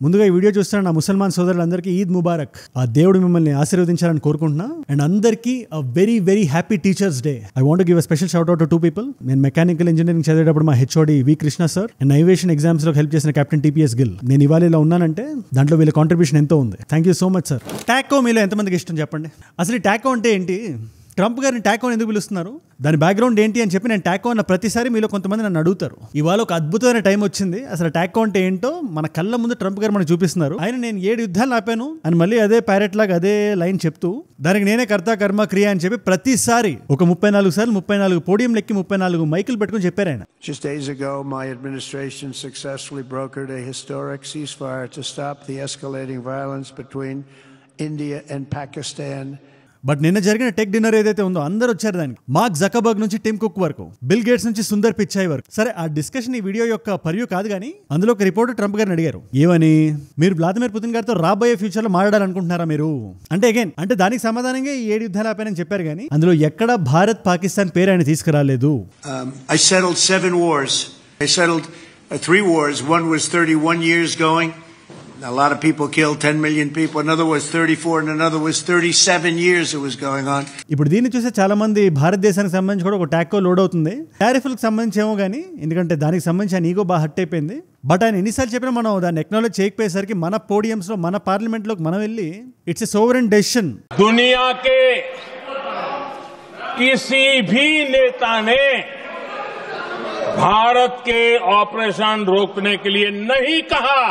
ముందుగా ఈ వీడియో చూస్తున్న నా ముసల్మాన్ సోదరులందరికీ ఈద్ ముబారక్. ఆ దేవుడు మిమ్మల్ని ఆశీర్వదించాలని కోరుకుంటున్నా. అండ్ అందరికీ very very happy teachers day. I want give a special shout out to 2 people. నేను మెకానికల్ ఇంజనీరింగ్ చదివేటప్పుడు మా HOD V Krishna sir and aviation exams లో హెల్ప్ చేసిన కెప్టెన్ టీపీఎస్ గిల్. నేను ఇవాళ ఇలా ఉన్నానంటే దాంట్లో వీళ్ళ కాంట్రిబ్యూషన్ ఎంతో ఉంది. Thank you so much sir. Taco మీలో ఎంతమందికి ఇష్టం చెప్పండి. అసలు ఈ టాకో అంటే ఏంటి? ట్రంప్ గారిని టాకో ఎందుకు పిలుస్తున్నారు, దాని బ్యాక్గ్రౌండ్ ఏంటి అని చెప్పి నేను టాకో అన్న ప్రతిసారి మీలో కొంతమంది నన్ను అడుగుతారు. ఇవాళ ఒక అద్భుతమైన టైం వచ్చింది. అసలు టాకో అంటే ఏంటో మన కళ్ళ ముందు ట్రంప్ గారు మనకు చూపిస్తున్నారు. ఆయన నేను 7 యుద్ధాలు ఆపాను అని మళ్ళీ అదే ప్యారెట్ లాగా అదే లైన్ చెప్తూ దానికి నేనే కర్త కర్మ క్రియ అని చెప్పి ప్రతిసారి ఒక 34 సార్లు 34 పోడియం లెక్కి 34 మైకులు పెట్టుకుని చెప్పారు ఆయన. Just days ago, my administration successfully brokered a historic ceasefire to stop the escalating violence between India and Pakistan. But నిన్న జరిగిన టెక్ డిన్నర్ ఏదైతే ఉందో అందరూ వచ్చారు దానికి. మార్క్ జకర్బర్గ్ నుంచి టిమ్ కుక్ వరకు, బిల్ గేట్స్ నుంచి సుందర్ పిచాయ్ వరకు. సరే ఆ డిస్కషన్ ఈ వీడియో యొక్క పర్యూ కాదు కానీ అందులో ఒక రిపోర్టర్ ట్రంప్ గారిని అడిగారు, ఏమని మీరు వ్లాదిమిర్ పుతిన్ గారితో రాబోయే ఫ్యూచర్ లో మాట్లాడాలనుకుంటున్నారా మీరు అంటే అగైన్ అంటే దానికి సమాధానంగా ఈ 7 యుద్ధాలు ఆపానని చెప్పారు కానీ అందులో ఎక్కడ భారత్ పాకిస్తాన్ పేరు ఆయన తీసుకురాలేదు. I settled 7 wars. I settled 3 wars. One was 31 years going. A lot of people killed, 10 million people. Another was 34 and another was 37 years it was going on. ఇప్పుడు దీన్ని చూస్తే చాలా మంది భారతదేశానికి సంబంధించి కూడా ఒక టాకో లోడ్ అవుతుంది. టారిఫ్లకు సంబంధించి ఏమో కానీ ఎందుకంటే దానికి సంబంధించి ఆయన ఈగో బాగా హర్ట్ అయిపోయింది. బట్ ఆయన ఎన్నిసార్లు చెప్పినా మనం దాన్ని ఎక్నాలజ్ చేయకపోయేసరికి మన పోడియంస్ లో మన పార్లమెంట్ లోకి మనం వెళ్ళి ఇట్స్ ఎ సోవరెన్ డెసిషన్. दुनिया के किसी भी नेता ने भारत के ऑपरेशन रोकने के लिए नहीं कहा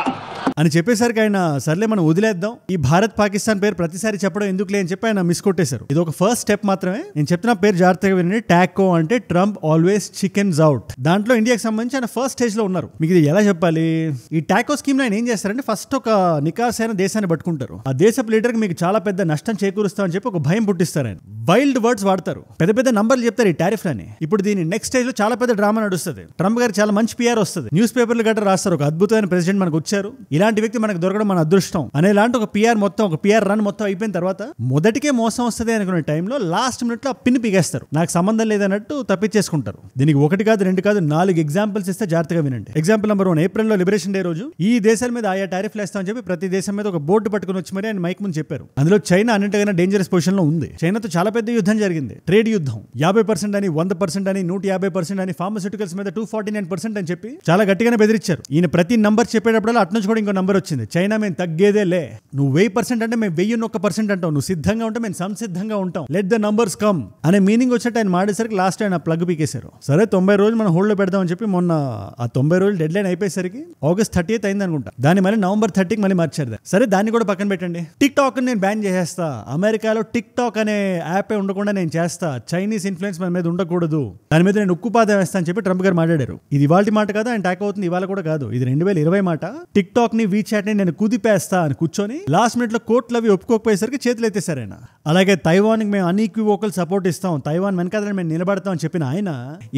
అని చెప్పేసరికి ఆయన సర్లే మనం వదిలేద్దాం, ఈ భారత్ పాకిస్తాన్ పేరు ప్రతిసారి చెప్పడం ఎందుకులే అని చెప్పి ఆయన మిస్ కొట్టేశారు. ఇది ఒక ఫస్ట్ స్టెప్ మాత్రమే. నేను చెప్తున్న పేరు జాగ్రత్తగా వినండి. టాకో అంటే ట్రంప్ ఆల్వేస్ చికెన్స్ అవుట్. దాంట్లో ఇండియాకి సంబంధించి ఆయన ఫస్ట్ స్టేజ్ లో ఉన్నారు. మీకు ఇది ఎలా చెప్పాలి? ఈ టాకో స్కీమ్ లో ఆయన ఏం చేస్తారంటే ఫస్ట్ ఒక నికాసైన దేశాన్ని పట్టుకుంటారు. ఆ దేశపు లీడర్ కి మీకు చాలా పెద్ద నష్టం చేకూరుస్తామని చెప్పి ఒక భయం పుట్టిస్తారు. ఆయన వైల్డ్ వర్డ్స్ వాడతారు, పెద్ద పెద్ద నంబర్లు చెప్తారు ఈ టారిఫ్ అని. ఇప్పుడు దీని నెక్స్ట్ స్టేజ్ లో చాలా పెద్ద డ్రామా నడుస్తుంది. ట్రంప్ గారు చాలా మంచి పిఆర్ వస్తుంది. న్యూస్ పేపర్లు గట్రా రాస్తారు, ఒక అద్భుతమైన ప్రెసిడెంట్ మనకు వచ్చారు, ఇలాంటి వ్యక్తి మనకు దొరకడం మన అదృష్టం అనేలాంటి ఒక పిఆర్ మొత్తం ఒక పిఆర్ రన్ మొత్తం అయిపోయిన తర్వాత మొదటికే మోసం వస్తుంది అనుకునే టైంలో లాస్ట్ మినిట్ లో పిన్ పిగేస్తారు. నాకు సంబంధం లేదన్నట్టు తప్పించేసుకుంటారు. దీనికి 1 కాదు 2 కాదు 4 ఎగ్జాంపుల్స్ ఇస్తే జాగ్రత్తగా వినండి. ఎగ్జాంపుల్ నెంబర్ 1, ఏప్రిల్లో లిబరేషన్ డే రోజు ఈ దేశాల మీద ఆయా టారిఫ్లు వేస్తామని చెప్పి ప్రతి దేశం మీద ఒక బోర్డు పట్టుకుని వచ్చి మరి ఆయన మైక్ ముందు చెప్పారు. అందులో చైనా అన్నింటికైనా డేంజరస్ పొజిషన్ లో ఉంది. చైనాతో చాలా పెద్ద యుద్ధం జరిగింది, ట్రేడ్ యుద్ధం. 50% అని 100% అని 150% అని ఫార్మస్యూటికల్స్ మీద 249% అని చెప్పి చాలా గట్టిగానే బెదిరించారు. ఈయన ప్రతి నంబర్ చెప్పేటప్పుడు అటు నుంచి కూడా ఇంకో నంబర్ వచ్చింది. చైనా మేము తగ్గేదే లే, నువ్వు 1000% అంటే మేము 1001% అంటావు, నువ్వు సిద్ధంగా ఉంటే మేము సంసిద్ధంగా ఉంటాం, లెట్ ద నంబర్స్ కమ్ అనే మీనింగ్ వచ్చేట్టు ఆయన మాడేసరికి లాస్ట్ ఆయన ప్లగ్ పీకేశారు. సరే 90 రోజులు మనం హోల్డ్ లో పెడదామని చెప్పి మొన్న ఆ 90 రోజులు డెడ్ లైన్ అయిపోయేసరికి August 30th అయింది అనుకుంటా. దాన్ని మళ్ళీ November 30కి మళ్ళీ మార్చారు. సరే దాన్ని కూడా పక్కన పెట్టండి. టిక్ టాక్ నేను బ్యాన్ చేసేస్తా, అమెరికాలో టిక్ టాక్ అనే యాప్ ఉండకుండా నేను చేస్తా, చైనీస్ ఇన్ఫ్లుయెన్స్ మన మీద ఉండకూడదు, దాని మీద నేను ఉక్కుపాదం వేస్తా అని చెప్పి ట్రంప్ గారు మాట్లాడారు. ఇది ఇవాళ మాట కాదు, ఆయన టాక్ అవుతుంది ఇవాళ కూడా కాదు, ఇది 2020 మాట. టిక్ టాక్ ని వీచాట్ ని నేను కుదిపేస్తా అని కూర్చొని లాస్ట్ మినిట్ లో కోర్టులు అవి ఒప్పుకోకపోయేసరికి చేతులు ఎత్తేసారు ఆయన. అలాగే తైవాన్ కి మేము అన్ఈక్వివోకల్ సపోర్ట్ ఇస్తాం, తైవాన్ వెనకాల మేము నిలబడతాం అని చెప్పిన ఆయన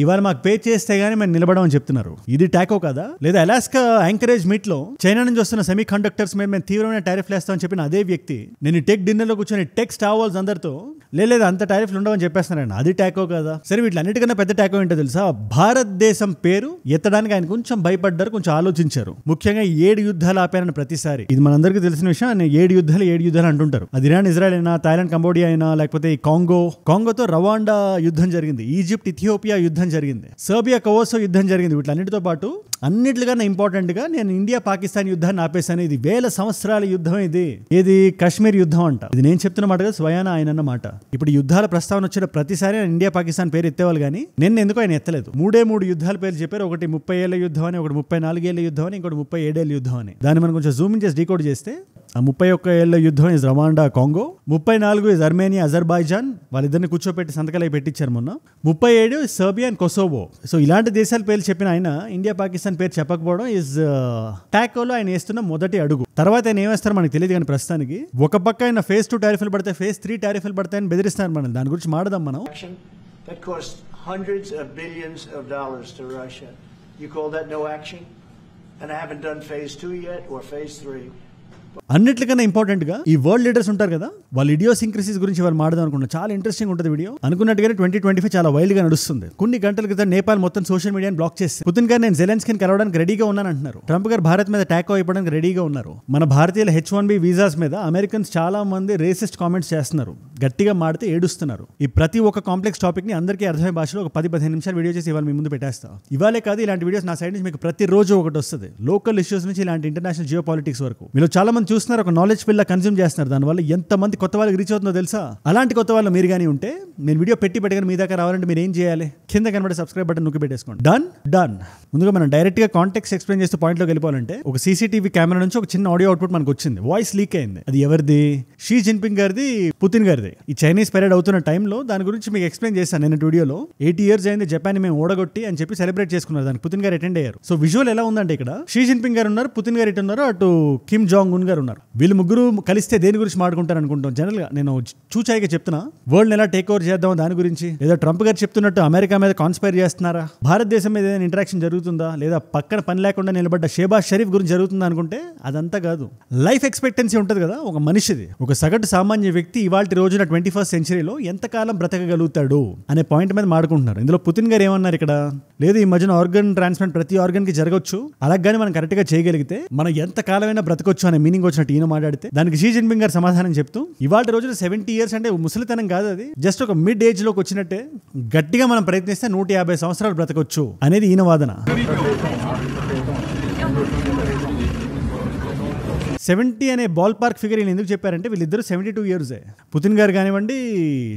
ఇవాళ మాకు పే చేస్తే గానీ మేము నిలబడమని చెప్తున్నారు. ఇది టాకో కదా? లేదా అలాస్కా యాంకరేజ్ మీట్ లో చైనా నుంచి వస్తున్న సెమీ కండక్టర్స్ మీద మేము తీవ్రమైన టారిఫ్లు వేస్తామని చెప్పిన అదే వ్యక్తి నేను టెక్ డిన్నర్ లో కూర్చొని టెక్ స్టార్ వాల్స్ అందరితో లేదు అంత టారిఫ్లు ఉండవని చెప్పేస్తున్నాను. అది టాకో కదా? సరే వీటిలన్నిటికన్నా పెద్ద టాకో ఏంటో తెలుసా? భారతదేశం పేరు ఎత్తడానికి ఆయన కొంచెం భయపడ్డారు, కొంచెం ఆలోచించారు. ముఖ్యంగా 7 యుద్ధాలు ఆపారని ప్రతిసారి. ఇది మనందరికీ తెలిసిన విషయం. 7 యుద్ధాలు అంటుంటారు. అది ఇరాన్, ఇజ్రాయెల్ అయినా, థాయిలాండ్, కంబోడియా అయినా, లేకపోతే ఈ కాంగోతో రవాండా యుద్ధం జరిగింది, ఈజిప్ట్ ఇథియోపియా యుద్ధం జరిగింది, సర్బియా కొవోసో యుద్ధం జరిగింది. వీటిలన్నిటితో పాటు అన్నిటికన్నా ఇంపార్టెంట్ గా నేను ఇండియా పాకిస్తాన్ యుద్ధాన్ని ఆపేశాను. ఇది 1000 సంవత్సరాల యుద్ధం. ఇది కాశ్మీర్ యుద్ధం అంట. ఇది నేను చెప్తున్న మాట కదా, స్వయాన ఆయన అన్న మాట. ఇప్పుడు యుద్ధాల ప్రస్తావన వచ్చిన ప్రతిసారి ఇండియా పాకిస్తాన్ పేరు ఎత్తేవాళ్ళు కానీ నిన్న ఎందుకు ఆయన ఎత్తలేదు. 3 యుద్ధాల పేరు చెప్పారు. ఒకటి 30 ఏళ్ల యుద్ధం అని, ఒకటి 34 ఏళ్ల యుద్ధం అని, ఇంకోటి 37 ఏళ్ల యుద్ధం అని. దాన్ని మనం కొంచెం జూమ్ చేసి డీకోడ్ చేస్తే ఆ 31 ఏళ్ల యుద్ధం is Rwanda, Congo. 34 is Armenia, Azerbaijan. వాళ్ళిద్దరిని కూర్చోపెట్టి సంతకాలు పెట్టించారు మొన్న. 37 is Serbia and Kosovo. So ఇలాంటి దేశాల పేర్లు చెప్పిన ఆయన ఇండియా పాకిస్తాన్ పేరు చెప్పకపోవడం ఇస్ టాకోలో ఆయన వేస్తున్న మొదటి అడుగు. తర్వాత ఆయన ఏమేస్తారో మనకు తెలియదు కానీ ప్రస్తుతానికి ఒక పక్క ఆయన phase 2 టారిఫ్లు పడతాయి, phase 3 టారిఫ్లు పడతాయని బెదిరిస్తారు. మనం దాని గురించి మాట్లాడదాం. మనం That cost hundreds of billions of dollars to Russia. You call that no action? And I haven't done phase 2 yet or phase 3. అన్నిటికన్నా ఇంపార్టెంట్ గా ఈ వరల్డ్ లీడర్స్ ఉంటారు కదా, వాళ్ళ ఇడియోసింక్రసీస్ గురించి వాళ్ళు మాట్లాడదాం అనుకున్నా. చాలా ఇంట్రెస్టింగ్ ఉంటుంది వీడియో. అనుకున్నట్టుగానే 2025 చాలా వైల్డ్ గా నడుస్తుంది. కొన్ని గంటల క్రితం నేపాల్ మొత్తం సోషల్ మీడియాని బ్లాక్ చేసి పుతిన్ గారు నేను జెలెన్స్కీని కలవడానికి రెడీగా ఉన్నాను అంటున్నారు. ట్రంప్ గారు భారత్ మీద అటాక్ అయిపోవడానికి రెడీగా ఉన్నారు. మన భారతీయుల H1B వీసాస్ మీద అమెరికన్స్ చాలా మంది రేసిస్ట్ కామెంట్స్ చేస్తున్నారు, గట్టిగా మాడితే ఏడుస్తున్నారు. ఈ ప్రతి ఒక్క కాంప్లెక్స్ టాపిక్ ని అందరికీ అర్థమయ్యే భాషలో ఒక 10-15 నిమిషాలు వీడియో చేసి ఇవాళ మీ ముందు పెట్టేస్తా. ఇవాళే కాదు, ఇలాంటి వీడియోస్ నా సైడ్ నుంచి మీకు ప్రతిరోజు ఒకటి వస్తుంది. లోకల్ ఇష్యూస్ నుంచి ఇలాంటి ఇంటర్నేషనల్ జియో పాలిటిక్స్ వరకు. మీరు చాలా మంది చూస్తున్నారు, ఒక నాలెడ్జ్ పిల్ల కన్జ్యూమ్ చేస్తున్నారు. దానివల్ల ఎంతమంది కొత్త వాళ్ళకి రీచ్ అవుతుందో తెలుసా? అలాంటి కొత్త వాళ్ళు మీరు కానీ ఉంటే, నేను వీడియో పెట్టగానే మీ దాకా రావాలంటే మీరు ఏం చేయాలి? కింద కనబడే సబ్స్క్రైబ్ బటన్ నొక్కి పెట్టేసుకోండి. డన్. ముందుగా మనం డైరెక్ట్ గా కాంటెక్స్ట్ ఎక్స్ప్లెయిన్ చేస్తూ పాయింట్ లోకి వెళ్ళిపోవాలంటే, ఒక సీసీటీవీ కెమెరా నుంచి ఒక చిన్న ఆడియో అవుట్పుట్ మనకు వచ్చింది. వాయిస్ లీక్ అయింది. అది ఎవరిది? షీ జిన్పింగ్ గారిది, పుతిన్ గారిది. ఈ చైనీస్ పరేడ్ అవుతున్న టైంలో దాని గురించి మీకు ఎక్స్ప్లెయిన్ చేశాను నేను వీడియోలో. 80 years అయింది జపాన్ మేము ఓడగొట్టి అని చెప్పి సెలబ్రేట్ చేసుకున్నారు. దానికి పుతిన్ గారు అటెండ్ అయ్యారు. సో విజువల్ ఎలా ఉందంటే, ఇక్కడ షీ జిన్పింగ్ గారు ఉన్నారు, పుతిన్ గారు ఇటు ఉన్నారు, అటు కిమ్ జాంగ్ ఉన్ గారు ఉన్నారు. వీళ్ళు ముగ్గురు కలిస్తే దేని గురించి మాట్లాడుకుంటారు అనుకుంటాం. జనరల్ గా నేను చూచాయిగా చెప్తున్నా, వరల్డ్ ఎలా టేక్ ఓవర్ చేద్దాం దాని గురించి. లేదా ట్రంప్ గారు చెప్తున్నట్టు అమెరికా మీద కాన్స్పైర్ చేస్తున్నారా, భారతదేశం మీద ఏదైనా ఇంటరాక్షన్ జరుగుతుందా, లేదా పక్కన పని లేకుండా నిలబడ్డ షేబాజ్ షరీఫ్ గురించి జరుగుతుందా అనుకుంటే అదంతా కాదు. లైఫ్ ఎక్స్పెక్టెన్సీ ఉంటుంది కదా ఒక మనిషిది, ఒక సగటు సామాన్య వ్యక్తి ఇవాళ రోజున 21st centuryలో ఎంతకాలం బ్రతకగలుగుతాడు అనే పాయింట్ మీద మాట్లాడుకుంటున్నారు. ఇందులో పుతిన్ గారు ఏమన్నారు ఇక్కడ, లేదు ఈ మధ్యన ఆర్గన్ ట్రాన్స్ప్లాంట్ ప్రతి ఆర్గన్ కి జరగవచ్చు, అలాగే మనం కరెక్ట్ గా చేయగలిగితే మనం ఎంత కాలమైనా బ్రతకొచ్చు అనే మీనింగ్ వచ్చినట్టు ఈయన మాట్లాడితే, దానికి షీ జిన్పింగ్ గారు సమాధానం చెప్తూ, ఇవాళ రోజున 70 years అంటే ముసలితనం కాదు, అది జస్ట్ ఒక మిడ్ ఏజ్ లోకి వచ్చినట్టే, గట్టిగా మనం ప్రయత్నిస్తే 150 సంవత్సరాలు బ్రతకొచ్చు అనేది ఈయన వాదన. 70 అనే బాల్ పార్క్ ఫిగర్ ఈయన ఎందుకు చెప్పారంటే, వీళ్ళిద్దరు 72 years. పుతిన్ గారు కానివ్వండి,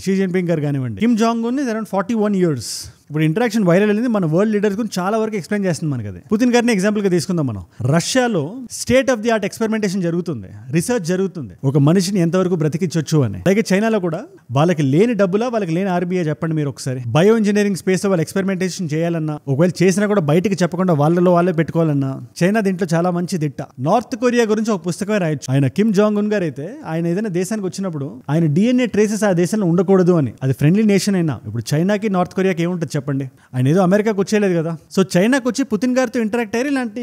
షీ జిన్పింగ్ గారు కానివ్వండి. Kim Jong Un around 41 years. ఇప్పుడు ఇంటరాక్షన్ వైరల్ అయింది. మన వరల్డ్ లీడర్స్ గురించి చాలా వరకు ఎక్స్ప్లెయిన్ చేస్తుంది మనకి అది. పుతిన్ గారిని ఎగ్జాంపుల్ గా తీసుకుందాం మనం. రష్యాలో state of the art experimentation జరుగుతుంది, రీసెర్చ్ జరుగుతుంది, ఒక మనిషిని ఎంతవరకు బ్రతికించొచ్చు అని. అలాగే చైనాలో కూడా వాళ్ళకి లేని డబ్బులా, వాళ్ళకి లేని RBI చెప్పండి మీరు ఒకసారి. బయో ఇంజనీరింగ్ స్పేస్ లో వాళ్ళు ఎక్స్పెరిమెంటేషన్ చేయాలన్నా, ఒకవేళ చేసినా కూడా బయటికి చెప్పకుండా వాళ్ళలో వాళ్ళే పెట్టుకోవాలన్నా, చైనా దీంట్లో చాలా మంచి దిట్ట. నార్త్ కొరియా గురించి ఒక పుస్తకమే రాయొచ్చు. ఆయన కిమ్ జాంగ్ ఉన్ గారు అయితే, ఆయన ఏదైనా దేశానికి వచ్చినప్పుడు ఆయన DNA ట్రేసెస్ ఆ దేశంలో ఉండకూడదు అని. అది ఫ్రెండ్లీ నేషన్ అయినా. ఇప్పుడు చైనాకి నార్త్ కొరియాకి ఏముంటుంది చెప్పండి? ఆయన ఏదో అమెరికాకు వచ్చేయలేదు కదా. సో చైనాకు వచ్చి పుతిన్ గారితో ఇంటరాక్ట్ అయ్యి ఇలాంటి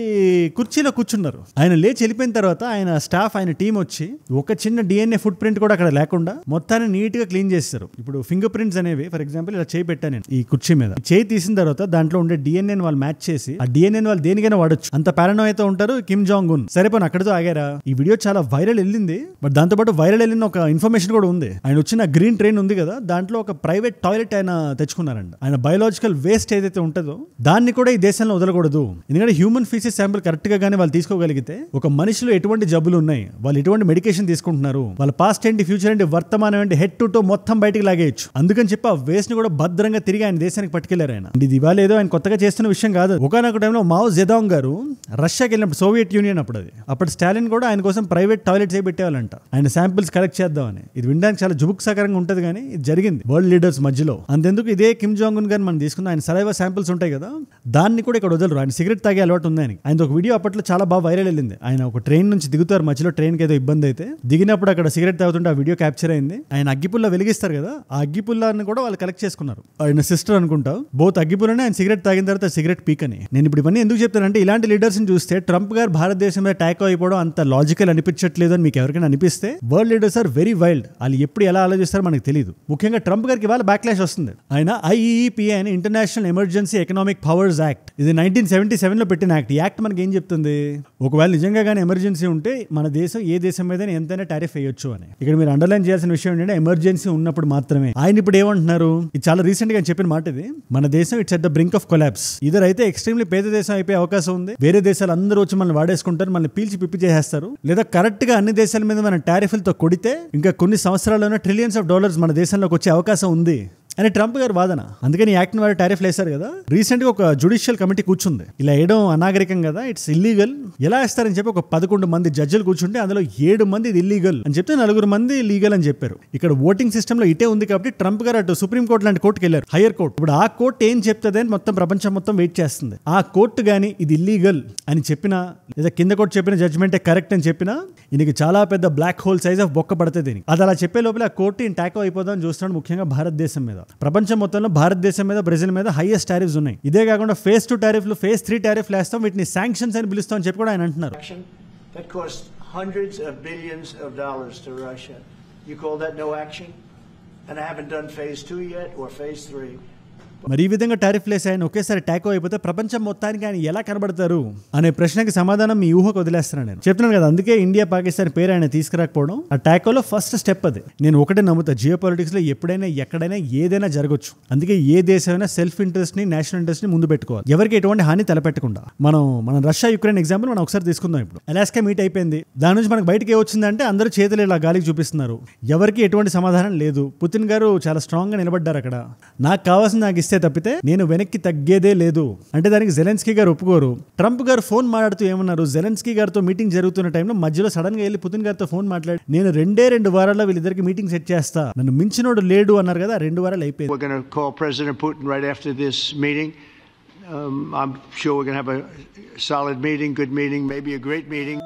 కుర్చీలో కూర్చున్నారు. ఆయన లేచి వెళ్ళిపోయిన తర్వాత ఆయన స్టాఫ్, ఆయన టీం వచ్చి ఒక చిన్న DNA ఫుట్ ప్రింట్ కూడా అక్కడ లేకుండా మొత్తాన్ని నీట్ గా క్లీన్ చేస్తారు. ఇప్పుడు ఫింగర్ ప్రింట్స్ అనేవి, ఫర్ ఎగ్జాంపుల్ ఇలా చేయి పెట్టాను నేను ఈ కుర్చీ మీద, చేయి తీసిన తర్వాత దాంట్లో ఉండే DNA వాళ్ళు మ్యాచ్ చేసి ఆ DNA వాళ్ళు దేనికైనా వాడొచ్చు. అంత పారానో అయితే ఉంటారు కిమ్ జాంగ్ ఉన్. సరిపోయి అక్కడితో ఆగారా? ఈ వీడియో చాలా వైరల్ వెళ్ళింది. బట్ దాంతోపాటు వైరల్ వెళ్ళిన ఒక ఇన్ఫర్మేషన్ కూడా ఉంది. ఆయన వచ్చిన గ్రీన్ ట్రైన్ ఉంది కదా, దాంట్లో ఒక ప్రైవేట్ టాయిలెట్ ఆయన తెచ్చుకున్నారండి. ఆయన బయోలాజికల్ వేస్ట్ ఏదైతే ఉంటుందో దాన్ని కూడా ఈ దేశంలో వదలకూడదు. ఎందుకంటే హ్యూమన్ ఫీసెస్ శాంపుల్ కరెక్ట్ గా కానీ వాళ్ళు తీసుకోగలిగితే, ఒక మనిషిలో ఎటువంటి జబ్బులు ఉన్నాయి, వాళ్ళు ఎటువంటి మెడికేషన్ తీసుకుంటున్నారు, వాళ్ళ పాస్ట్ ఏంటి, ఫ్యూచర్ ఏంటి, వర్తమానం ఏంటి, హెడ్ టు టో మొత్తం బయటికి లాగేయచ్చు. అందుకని చెప్పి ఆ వేస్ట్ ని కూడా భద్రంగా తిరిగి ఆయన దేశానికి పట్టుకెళ్లారు. ఆయన ఇది ఇవాళ ఏదో ఆయన కొత్తగా చేస్తున్న విషయం కాదు. ఒకనొక టైంలో మావో జెడాంగ్ గారు రష్యాకి వెళ్ళినప్పుడు, సోవియట్ యూనియన్ అప్పుడు స్టాలిన్ కూడా ఆయన కోసం ప్రైవేట్ టాయిలెట్స్ పెట్టేవాళ్ళంట, ఆయన శాంపిల్స్ కలెక్ట్ చేద్దామని. ఇది వినడానికి చాలా జుబుక్సాకరంగా ఉంటది, కానీ ఇది జరిగింది వరల్డ్ లీడర్స్ మధ్యలో. అంతెందుకు ఇదే కిమ్ జాంగ్ ఉన్ గారిని మనం తీసుకున్న, ఆయన సలైవా శాంపిల్స్ ఉంటాయి కదా, దాన్ని కూడా ఇక్కడ వదలరు. ఆయన సిగరెట్ తాగే అలవాటు ఉంది ఆయనకి. ఆయన ఒక వీడియో అప్పట్లో చాలా బాగా వైరల్ వెళ్ళింది. ఆయన ఒక ట్రైన్ నుంచి దిగుతారు, మధ్యలో ట్రైన్ కి ఏదో ఇబ్బంది అయితే దిగినప్పుడు అక్కడ సిగరెట్ తాగుతుంటే ఆ వీడియో క్యాప్చర్ అయింది. ఆయన అగ్గిపుల్ల వెలిగిస్తారు కదా, ఆ అగ్గిపుల్లాన్ని కూడా వాళ్ళు కలెక్ట్ చేసుకున్నారు. ఆయన సిస్టర్ అనుకుంటా, బోత్ అగ్గిపుల్లనే ఆయన సిగరెట్ తాగిన తర్వాత సిగరెట్ పీక్ అని. నేను ఇప్పుడు ఇవన్నీ ఎందుకు చెప్తానంటే, ఇలాంటి లీడర్స్ ని చూస్తే ట్రంప్ గారు భారతదేశం మీద అటాక్ అయిపోవడం అంత లాజికల్ అనిపించట్లేదు అని మీకు ఎవరికైనా అనిపిస్తే, world leaders are very wild. వాళ్ళు ఎప్పుడు ఎలా ఆలోచిస్తారో మనకు తెలియదు. ముఖ్యంగా ట్రంప్ గారికి ఇవాళ బ్యాక్లాష్ వస్తుంది. ఆయన IEEPA అని international emergency economic powers act, ఇది 1977 లో పెట్టిన యాక్ట్. ఈ యాక్ట్ మనకి ఏం చెప్తుంది, ఒకవేళ నిజంగా కానీ ఎమర్జెన్సీ ఉంటే మన దేశం ఏ దేశం మీద ఎంతైనా టారిఫ్ వేయొచ్చు అని. ఇక్కడ మీరు అండర్లైన్ చేయాల్సిన విషయం ఏంటంటే, ఎమర్జెన్సీ ఉన్నప్పుడు మాత్రమే. ఆయన ఇప్పుడు ఏమంటున్నారు, ఇది చాలా రీసెంట్ గా చెప్పిన మాట ఇది, మన దేశం it's at the brink of collapse. Either అయితే ఎక్స్ట్రీమ్లీ పేద దేశం అయిపోయే అవకాశం ఉంది, వేరే దేశాలు అందరూ వచ్చి మనల్ని వాడేసుకుంటారు, మనల్ని పీల్చి పిప్పి చేసేస్తారు, లేదా కరెక్ట్ గా అన్ని దేశాల మీద మన టారిఫ్లతో కొడితే ఇంకా కొన్ని సంవత్సరాల్లోనే ట్రిలియన్స్ ఆఫ్ డాలర్స్ మన దేశంలోకి వచ్చే అవకాశం ఉంది అని ట్రంప్ గారు వాదన. అందుకని యాక్ట్ వారు టారిఫ్లు వేశారు కదా. రీసెంట్ గా ఒక జ్యుడిషియల్ కమిటీ కూర్చుంది. ఇలా వేయడం అనాగరికం కదా, ఇట్స్ ఇల్లీగల్, ఎలా వేస్తారని చెప్పి ఒక 11 మంది జడ్జిలు కూర్చుంటే అందులో 7 మంది ఇది ఇల్లీగల్ అని చెప్తే 4 మంది లీగల్ అని చెప్పారు. ఇక్కడ ఓటింగ్ సిస్టమ్ లో ఇటే ఉంది కాబట్టి ట్రంప్ గారు అటు సుప్రీం కోర్టు లాంటి కోర్టుకి వెళ్ళారు, హైయర్ కోర్టు. ఇప్పుడు ఆ కోర్టు ఏం చెప్తుంది అని మొత్తం ప్రపంచం మొత్తం వెయిట్ చేస్తుంది. ఆ కోర్టు గానీ ఇది ఇల్లీగల్ అని చెప్పినా, లేదా కింద కోర్టు చెప్పిన జడ్జ్మెంటే కరెక్ట్ అని చెప్పినా, ఈయనకి చాలా పెద్ద బ్లాక్ హోల్ సైజ్ ఆఫ్ బొక్క పడుతుంది దీనికి. అది అలా చెప్పే లోపల ఆ కోర్టు ఈయన ట్యాకో అయిపోదాం చూస్తున్నాడు, ముఖ్యంగా భారతదేశం మీద. ప్రపంచం మొత్తంలో భారతదేశం మీద, బ్రెజిల్ మీద హైయెస్ట్ టారిఫ్స్ ఉన్నాయి. ఇదే కాకుండా phase 2 టారిఫ్లు, phase 3 టారిఫ్లు వేస్తాం, వీటిని శాంక్షన్స్ అని పిలుస్తాం అని చెప్పి కూడా ఆయన అంటున్నారు. That cost hundreds of billions of dollars to Russia. You call that no action? And I haven't done phase 2 yet or phase 3. మరి ఈ విధంగా టారిఫ్లు వేసి ఆయన ఒకేసారి టాకో అయిపోతే ప్రపంచం మొత్తానికి ఆయన ఎలా కనబడతారు అనే ప్రశ్నకి సమాధానం మీ ఊహకు వదిలేస్తున్నాను నేను. చెప్తున్నాను కదా, అందుకే ఇండియా పాకిస్తాన్ పేరు ఆయన తీసుకురాకపోవడం ఆ టాకోలో ఫస్ట్ స్టెప్ అది. నేను ఒకటే నమ్ముతా, జియో పాలిటిక్స్ లో ఎప్పుడైనా ఎక్కడైనా ఏదైనా జరగచ్చు. అందుకే ఏ దేశమైనా సెల్ఫ్ ఇంట్రెస్ట్ ని, నేషనల్ ఇంట్రెస్ట్ ని ముందు పెట్టుకోవాలి, ఎవరికి ఎటువంటి హాని తలపెట్టకుండా. మనం రష్యా యుక్రెయిన్ ఎగ్జాంపుల్ మనం ఒకసారి తీసుకుందాం. ఇప్పుడు అలాస్కా మీట్ అయిపోయింది, దాని నుంచి మనకు బయటకి ఏమొచ్చిందంటే అందరూ చేతులు ఇలా గాలికి చూపిస్తున్నారు, ఎవరికి ఎటువంటి సమాధానం లేదు. పుతిన్ గారు చాలా స్ట్రాంగ్ గా నిలబడ్డారు అక్కడ. నాకు కావాల్సింది నాకు ఇస్తే తప్పితే నేను వెనక్కి తగ్గేదే లేదు అంటే దానికి జెలెన్స్కీ గారు ఒప్పుకోరు. ట్రంప్ గారు ఫోన్ మాట్లాడుతూ ఏమన్నారు, జెలెన్స్కీ గారితో మీటింగ్ జరుగుతున్న టైంలో మధ్యలో సడన్ గా వెళ్ళి పుతిన్ గారితో ఫోన్ మాట్లాడి నేను 2 వారాల్లో వీళ్ళిద్దరికి మీటింగ్ సెట్ చేస్తా, నన్ను మించినోడు లేడు అన్నారు కదా. 2 వారాలు అయిపోయింది. We're going to call President Putin right after this meeting. I'm sure we're going to have a solid meeting, good meeting, maybe a great meeting.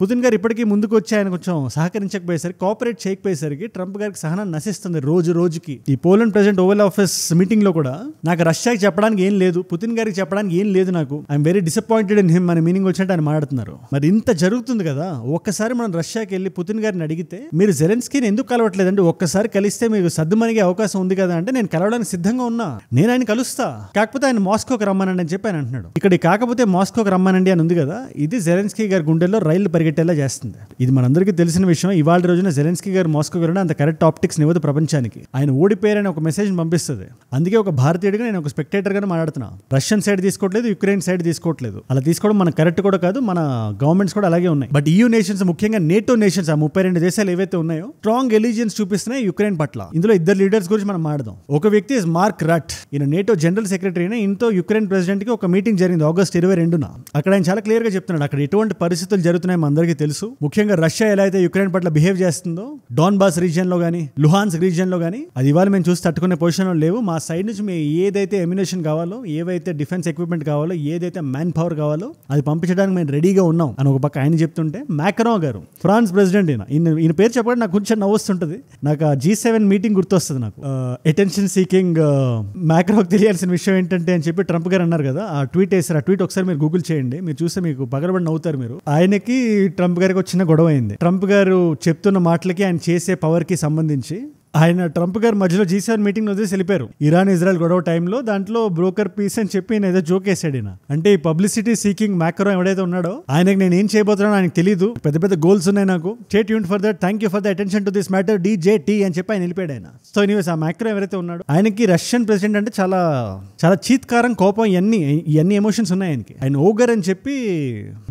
Putin గారు ఇప్పటికీ ముందుకు వచ్చి ఆయన కొంచెం సహకరించకపోయేసరికి, కోఆపరేట్ చేయకపోయేసరికి ట్రంప్ గారికి సహనం నశిస్తుంది రోజు రోజుకి. ఈ Poland president oval office meeting లో కూడా నాకు రష్యాకి చెప్పడానికి ఏం లేదు, పుతిన్ గారికి చెప్పడానికి ఏం లేదు, నాకు I'm very disappointed in him అనే మీనింగ్ వచ్చినట్టు ఆయన మాట్లాడుతున్నారు. మరి ఇంత జరుగుతుంది కదా, ఒక్కసారి మనం రష్యాకి వెళ్ళి పుతిన్ గారిని అడిగితే మీరు జెలెన్స్కీని ఎందుకు కలవట్లేదంటే ఒక్కసారి కలిస్తే మీకు సర్దుమణిగే అవకాశం ఉంది కదా అంటే నేను కలవడానికి సిద్ధంగా ఉన్నా, నేను ఆయన కలుస్తా, కాకపోతే ఆయన మాస్కోకి రమ్మనండి అని చెప్పి ఆయన అంటున్నాడు. ఇక్కడ కాకపోతే మాస్కోకి రమ్మనండి అని ఉంది కదా, ఇది జెలెన్స్కీ గారి గుండెల్లో రైళ్లు పరిగెట్టేలా చేస్తుంది. ఇది మనందరికీ తెలిసిన విషయం. ఇవాళ రోజున జెలెన్స్కీ గారు మాస్కో గారు అంత కరెక్ట్ ఆప్టిక్స్ ఇవ్వదు ప్రపంచానికి. ఆయన ఓడిపోయారని ఒక మెసేజ్ పంపిస్తుంది. అందుకే ఒక భారతీయుడిగా నేను ఒక స్పెక్టేటర్ గానే మాట్లాడుతున్నా. రష్యన్ సైడ్ తీసుకోవట్లేదు, యుక్రెయిన్ సైడ్ తీసుకోవట్లేదు. అలా తీసుకోవడం మన కరెక్ట్ కూడా కాదు, మన గవర్నమెంట్స్ కూడా అలాగే ఉన్నాయి. బట్ EU నేషన్స్, ముఖ్యంగా నేటో నేషన్స్, ఆ 32 దేశాలు ఏవైతే ఉన్నాయో స్ట్రాంగ్ ఎలిజియన్స్ చూపిస్తున్నాయి యుక్రెయిన్ పట్ల. ఇందులో 2 లీడర్స్ గురించి మనం మాట్లాడదాం. ఒక వ్యక్తి ఇస్ మార్క్ రట్, ఈయన నేటో జనరల్ సెక్రటరీ. ఈయనతో యుక్రెయిన్ ప్రెసిడెంట్ కి ఒక మీటింగ్ జరిగింది ఆగస్ట్ 22న. అక్కడ ఆయన చాలా క్లియర్ గా చెప్తున్నాడు అక్కడ ఎటువంటి పరిస్థితులు జరుగుతున్నాయి మన అందరికీ తెలుసు. ముఖ్యంగా రష్యా ఎలా అయితే యుక్రెయిన్ పట్ల బిహేవ్ చేస్తుందో, డాన్బాస్ రీజియన్ లో గానీ, లుహాన్స్క్ రీజియన్ లో గానీ, అది ఇవాళ మేము చూసి తట్టుకునే పొజిషన్ లో లేవు. మా సైడ్ నుంచి మేము ఏదైతే ఎమ్యునేషన్ కావాలో, ఏవైతే డిఫెన్స్ ఎక్విప్మెంట్ కావాలో, ఏదైతే మ్యాన్ పవర్ కావాలో అది పంపించడానికి మేము రెడీగా ఉన్నాం అని ఒక పక్క ఆయన చెప్తుంటే, మ్యాక్రో గారు ఫ్రాన్స్ ప్రెసిడెంట్, ఈయన పేరు చెప్పడం నాకు కొంచెం నవ్వుస్తుంటది. నాకు ఆ G7 మీటింగ్ గుర్తొస్తుంది. నాకు అటెన్షన్ సీకింగ్ మ్యాక్రోకి తెలియాల్సిన విషయం ఏంటంటే అని చెప్పి ట్రంప్ గారు అన్నారు కదా, ఆ ట్వీట్ వేసారు. ఆ ట్వీట్ ఒకసారి మీరు గూగుల్ చేయండి, మీరు చూస్తే మీకు పగలబడి నవ్వుతారు మీరు. ఆయనకి ట్రంప్ గారికి చిన్న గొడవ అయింది. ట్రంప్ గారు చెప్తున్న మాటలకి ఆయన చేసే పవర్ కి సంబంధించి ఆయన ట్రంప్ గారు మధ్యలో G7 మీటింగ్ వదిలేసి వెళ్ళిపోయారు. ఇరాన్ ఇజ్రాయెల్ గొడవ టైంలో దాంట్లో బ్రోకర్ పీస్ అని చెప్పి ఆయన ఏదో జోక్ వేసాడు. ఈయన అంటే ఈ పబ్లిసిటీ సీకింగ్ మ్యాక్రో ఎవడైతే ఉన్నాడో ఆయనకి నేను ఏం చేయబోతున్నానో ఆయనకు తెలియదు, పెద్ద పెద్ద గోల్స్ ఉన్నాయి నాకు, stay tuned for that, thank you for the attention to this matter DJT అని చెప్పి ఆయన వెళ్ళిపోయాడు ఆయన. సో ఎనీవేస్ ఆ మ్యాక్రో ఎవరైతే ఉన్నాడో ఆయనకి రష్యన్ ప్రెసిడెంట్ అంటే చాలా చాలా చీత్కారం, కోపం, ఇవన్నీ ఎమోషన్స్ ఉన్నాయి ఆయనకి. ఆయన ఓగర్ అని చెప్పి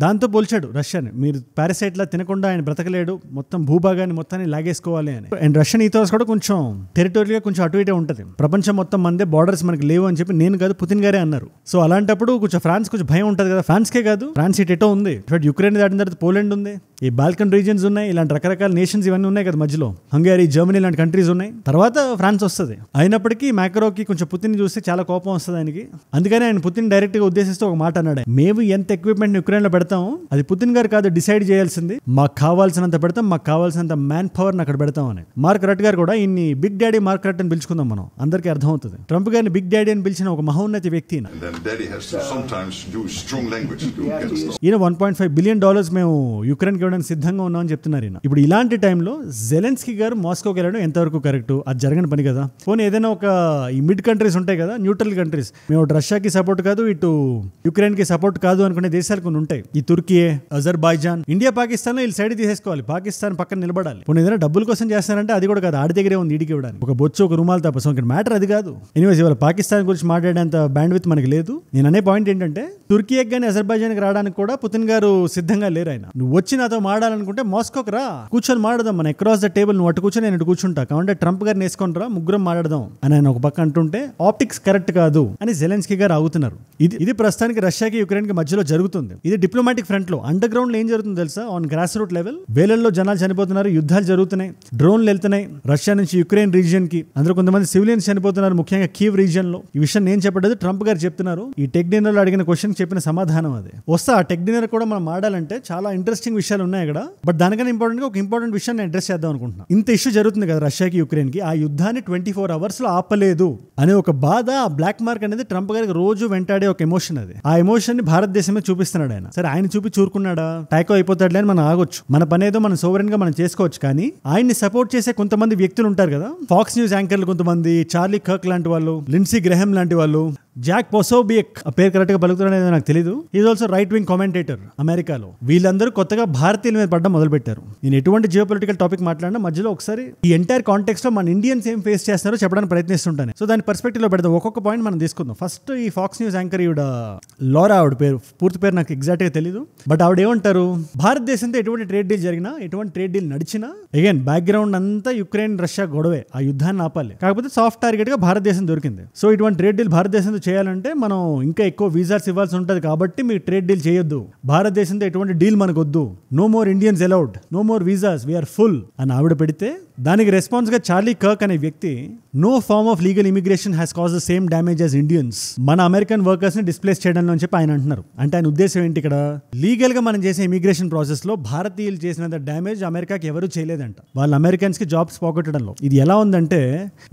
దాంతో పోల్చాడు రష్యాని. మీరు పారాసైట్ లా తినకుండా ఆయన బ్రతకలేడు, మొత్తం భూభాగాన్ని మొత్తాన్ని లాగేసుకోవాలి అని. అండ్ రష్యన్ ఈథోస్ కూడా కొంచెం టెరిటోరియల్గా కొంచెం అటు ఇటే ఉంటుంది. ప్రపంచం మొత్తం మందే, బార్డర్స్ మనకి లేవు అని చెప్పి నేను కాదు పుతిన్ గారే అన్నారు. సో అలాంటప్పుడు కొంచెం ఫ్రాన్స్ కొంచెం భయం ఉంటుంది కదా. ఫ్రాన్స్కే కాదు, ఫ్రాన్స్ ఇటో ఉంది, యుక్రెయిన్ దాటిన తర్వాత పోలాండ్ ఉంది, ఈ బాల్కన్ రీజియన్స్ ఉన్నాయి, ఇలాంటి రకరకాల నేషన్స్ ఇవన్నీ ఉన్నాయి కదా మధ్యలో, హంగేరీ, జర్మనీ లాంటి కంట్రీస్ ఉన్నాయి, తర్వాత ఫ్రాన్స్ వస్తుంది. అయినప్పటికీ మ్యాక్రోకి కొంచెం పుతిన్ చూస్తే చాలా కోపం వస్తుంది ఆయనకి. అందుకని ఆయన పుతిన్ డైరెక్ట్ గా ఉద్దేశిస్తూ ఒక మాట అన్నాడు, మేము ఎంత ఎక్విప్మెంట్ యుక్రెయిన్ లో పెడతాము అది పుతిన్ గారు కాదు డిసైడ్ చేయాల్సింది, మాకు కావాల్సినంత పెడతాం, మాకు కావాల్సినంత మ్యాన్ పవర్ అక్కడ పెడతాం అని. మార్క్ రట్ గారు కూడా ఇన్ని బిగ్ డాడీ మార్క్ రట్ అని పిలుచుకుందాం మనం, అందరికీ అర్థమవుతుంది. ట్రంప్ గారిని బిగ్ డాడీ అని పిలిచిన ఒక మహోన్నత వ్యక్తి ఈయన. $1.5 బిలియన్ మేము యుక్రెయిన్ కి ఇవ్వడానికి సిద్ధంగా ఉన్నామని చెప్తున్నారు ఈయన. ఇప్పుడు ఇలాంటి టైంలో జెలెన్స్కీ గారు మాస్కోకి వెళ్ళడం ఎంతవరకు కరెక్ట్? అది జరగని పని కదా. పోనీ ఏదైనా ఒక ఈ మిడ్ కంట్రీస్ ఉంటాయి కదా, న్యూట్రల్ కంట్రీస్, మేము రష్యాకి సపోర్ట్ కాదు, ఇటు యుక్రెయిన్ కి సపోర్ట్ కాదు అనుకునే దేశాలు కొన్ని ఉంటాయి. ఈ తుర్కీ, అజర్బైజాన్, ఇండియా, పాకిస్తాన్ లో వీళ్ళు సైడ్ తీసేసుకోవాలి, పాకిస్తాన్ పక్కన నిలబడాలి. పోనీ ఏదైనా డబ్బుల కోసం చేస్తారంటే అది కూడా కాదు, ఆడి దగ్గరే ఉంది ఈడికి ఇవ్వడానికి, ఒక బొచ్చు ఒక రుమాలు తప్ప. సో ఇక్కడ మ్యాటర్ అది కాదు. ఎనీవేస్ ఇవాళ పాకిస్తాన్ గురించి మాట్లాడేంత బ్యాండ్ విత్ మనకి లేదు. నేను అనే పాయింట్ ఏంటంటే తుర్కీకి కానీ అజర్బైజాన్కి రావడానికి కూడా పుతిన్ గారు సిద్ధంగా లేరు. ఆయన నువ్వు వచ్చి నాతో మాడాలనుకుంటే మాస్కోకి రా, కూర్చొని మాడదాం, మన అక్రాస్ ద టేబుల్, నువ్వు అటు కూర్చొని నేను ఇటు కూర్చుంటా, కాబట్టి ట్రంప్ గారిని వేసుకొని రా, ముగ్గురం మాట్లాడదాం అని ఆయన ఒక పక్క అంటుంటే ఆప్టిక్స్ కరెక్ట్ కాదు అని జెలెన్స్కీ గారు ఆగుతున్నారు. ఇది ప్రస్తుతానికి రష్యాకి యుక్రెయిన్ కి మధ్యలో జరుగుతుంది. ఇది డిప్లొమాటిక్ ఫ్రంట్ లో. అండర్ గ్రౌండ్ లో ఏం జరుగుతుందో తెలుసా? ఆన్ గ్రాస్ రూట్ లెవెల్ వేలల్లో జనాలు చనిపోతున్నారు, యుద్ధాలు జరుగుతున్నాయి, డ్రోన్లు వెళ్తున్నాయి, రష్యన్ నుంచి యుక్రెయిన్ రీజియన్ కి అందులో కొంతమంది సివిలియన్స్ చనిపోతున్నారు, ముఖ్యంగా కీవ్ రీజియన్ లో. ఈ విషయం నేను చెప్పలేదు, ట్రంప్ గారు చెప్తున్నారు. ఈ టెక్ డిన్నర్ లో అడిగిన క్వశ్చన్ చెప్పిన సమాధానం అది. వస్తా ఆ టెక్ డిన్నర్ కూడా మనం ఆడాలంటే చాలా ఇంట్రెస్టింగ్ విషయాలు ఉన్నాయి అక్కడ. బట్ దానికన్నా ఇంపార్టెంట్ గా ఒక ఇంపార్టెంట్ విషయం నేను అడ్రస్ చేద్దాం అనుకుంటున్నాను. ఇంత ఇష్యూ జరుగుతుంది కదా రష్యాకి యుక్రెయిన్ కి, ఆ యుద్ధాన్ని 24 hours లో ఆపలేదు అనే ఒక బాధ, ఆ బ్లాక్ మార్క్ అనేది ట్రంప్ గారికి రోజు వెంటాడే ఒక ఎమోషన్ అది. ఆ ఎమోషన్ ని భారతదేశమే చూపిస్తున్నాడు ఆయన. సరే ఆయన చూపి చూరుకున్నాడా, టైకో అయిపోతాడులే అని మనం ఆగొచ్చు, మన పని ఏదో మనం సోవరెన్ గా మనం చేసుకోవచ్చు. కానీ ఆయన్ని సపోర్ట్ చేసే కొంతమంది వ్యక్తులు ఉంటారు కదా, ఫాక్స్ న్యూస్ యాంకర్లు కొంతమంది, చార్లీ కర్క్ లాంటి వాళ్ళు, లిండ్సీ గ్రహం లాంటి వాళ్ళు, జాక్ పొసోబియక్, ఆ పేరు కరెక్ట్ గా పలుకుతున్నాడో నాకు తెలియదు, is also right wing commentator అమెరికాలో. వీళ్ళందరూ కొత్తగా భారతీయుల మీద పడ్డం మొదలు పెట్టారు. నేను ఎటువంటి జియో పొలిటికల్ టాపిక్ మాట్లాడినా మధ్యలో ఒకసారి ఈ ఎంటైర్ కాంటెక్స్ట్ లో మన ఇండియన్స్ ఏం ఫేస్ చేస్తారో చెప్పడానికి ప్రయత్నిస్తుంటాను. సో దాని పర్స్పెక్టివ్ లో పెడదాం, ఒక్కొక్క పాయింట్ మనం తీసుకుందాం. ఫస్ట్ ఈ ఫాక్స్ న్యూస్ యాంకర్ ఈవిడ లారా, ఆవిడ పేరు పూర్తి పేరు నాకు ఎగ్జాక్ట్ గా తెలియదు, బట్ ఆవిడ ఏమంటారు, భారతదేశంతో ఎటువంటి ట్రేడ్ డీల్ జరిగినా, ఎటువంటి ట్రేడ్ డీల్ నడిచినా, అగైన్ బ్యాక్గ్రౌండ్ అంతా యుక్రెయిన్ రష్యా గొడవే, ఆ యుద్ధాన్ని ఆపాలి. కాకపోతే సాఫ్ట్ టార్గెట్ గా భారతదేశం దొరికింది. సో ఇటువంటి ట్రేడ్ డీల్ భారతదేశంతో చేయాలంటే మనం ఇంకా ఎక్కువ వీసాస్ ఇవ్వాల్సి ఉంటుంది, కాబట్టి మీరు ట్రేడ్ డీల్ చేయొద్దు, భారతదేశంతో ఎటువంటి డీల్ మనకు వద్దు, no more Indians allowed, no more visas, we're full అని ఆవిడ పెడితే, దానికి రెస్పాన్స్ గా చార్లీ కర్క్ అనే వ్యక్తి, no form of legal immigration has caused the same damage as Indians, మన అమెరికన్ వర్కర్స్ ని డిస్ప్లేస్ చేయడంలో అని చెప్పి ఆయన అంటున్నారు. అంటే ఆయన ఉద్దేశం ఏంటి, ఇక్కడ లీగల్ గా మనం చేసే ఇమిగ్రేషన్ ప్రాసెస్ లో భారతీయులు చేసినంత డ్యామేజ్ అమెరికాకి ఎవరు చేయలేదంట, వాళ్ళు అమెరికన్స్ కి జాబ్స్ పోగొట్టడంలో. ఇది ఎలా ఉందంటే